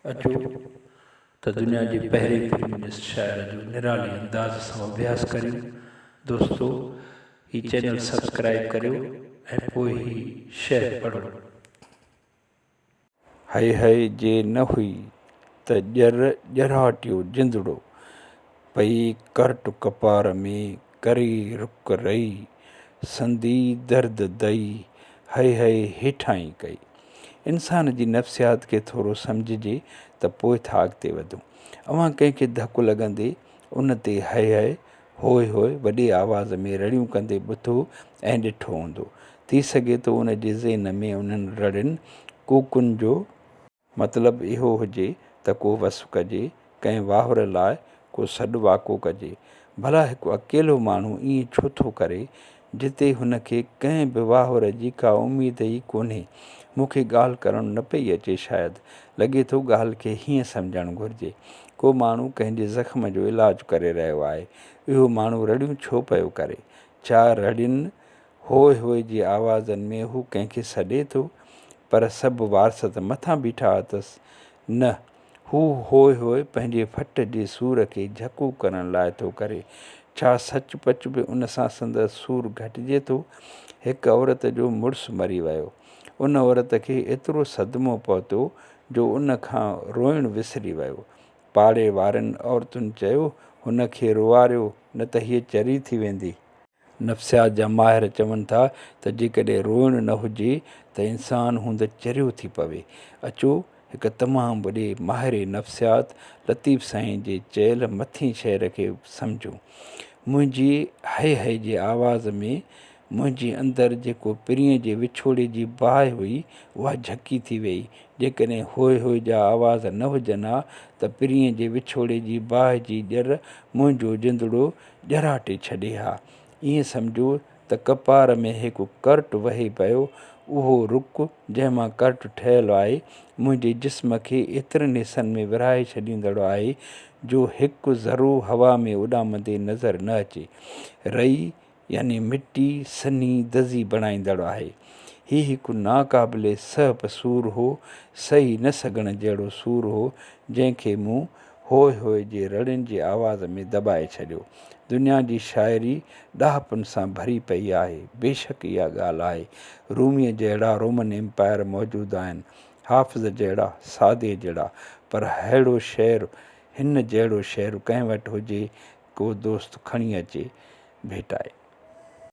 अचो त दुनिया जे पहिरें फिल्म जे शाइर जो निराली अंदाज़ सां अभ्यास करियूं। दोस्तो, ही चैनल सब्सक्राइब करियो ऐं पोइ ही शेयर पढ़ो। हाय हाय जे न हुई त ॼराटियो जिंदड़ो पई करट कपार में करे रुक रही संदी दर्द दई हाय हाय हेठाई कई। इंसान जी नफ़्सियात खे थोरो सम्झिजे त पोइ था अॻिते वधूं। अवां कंहिंखे धकु लॻंदे उन ते हाय हाय होय होय वॾे आवाज़ में रड़ियूं कंदे ॿुधो ऐं ॾिठो हूंदो। थी सघे थो उन जे ज़हन में उन्हनि रड़ियुनि कूकुनि जो मतिलबु इहो हुजे त को वसु कजे, कंहिं वाहुर लाइ को सॾु वाको कजे। भला हिकु अकेलो माण्हू ईअं छो थो करे जिते हुनखे कंहिं बि वाहुर जी का उमेद ई कोन्हे। मूंखे ॻाल्हि करणु न पई अचे। शायदि लॻे थो ॻाल्हि खे हीअं सम्झणु घुरिजे। को माण्हू कंहिंजे ज़ख़्म जो इलाजु करे रहियो आहे। इहो माण्हू रड़ियूं छो पियो करे? छा रड़ियुनि होय होय जी आवाज़नि में हू कंहिंखे सॾे थो? पर सभु वारसत मथां बीठा अथसि। न, हू होय होय पंहिंजे फट जे सूर खे झकू करण लाइ थो करे। छा सचुपचु बि उन सां संदसि सूर घटिजे थो? हिकु औरत जो मुड़ुसु मरी वियो। उन औरत खे एतिरो सदमो पहुतो जो उन खां रोइणु विसरी वियो। पाड़े वारनि औरतुनि चयो, हुन खे रोआरियो न त हीअ चरी थी वेंदी। नफ़्सियात जा माहिर चवनि था त जेकॾहिं रोइणु न हुजे त इंसानु हूंद चरियो थी पवे। अचो हिकु तमामु वॾे माहिर नफ़्सियात लतीफ़ साईं जे चयल मथीं शहर खे सम्झूं। मुंहिंजी हाय हाय जे आवाज़ में मुंहिंजे अंदरि जेको पिरीअ जे विछोड़े जी बाहि हुई उहा झकी थी वई। जेकॾहिं होय होय जा आवाज़ न हुजनि हा त पिरीअ जे विछोड़े जी बाहि जी ॼर मुंहिंजो जिंदड़ो ॼराटे छॾे हा। ईअं सम्झो त कपार में हिकु करट वहे पियो। उहो रुख जंहिंमां करट ठहियलु आहे मुंहिंजे जिस्म खे एतिरनि हिसनि में विरहाए छॾींदड़ु आहे जो हिकु ज़रो हवा में उॾामंदे नज़र न अचे। रई यानी मिटी सनी दज़ी बणाईंदड़ु आहे। हीउ हिकु नाक़ाबिले सहप सूर हो, सही न सघण जहिड़ो सूर हो जंहिंखे मूं होय होय जे रड़ियुनि जी आवाज़ में दॿाए छॾियो। दुनिया जी शाइरी ॾाहपनि सां भरी पई आहे। बेशक इहा ॻाल्हि आहे। रूमीअ जहिड़ा रोमन एम्पायर मौजूदु आहिनि, हाफ़िज़ जहिड़ा, सादे जहिड़ा, पर अहिड़ो शेर, हिन जहिड़ो शेर कंहिं वटि हुजे को दोस्त खणी अचे भेटाए।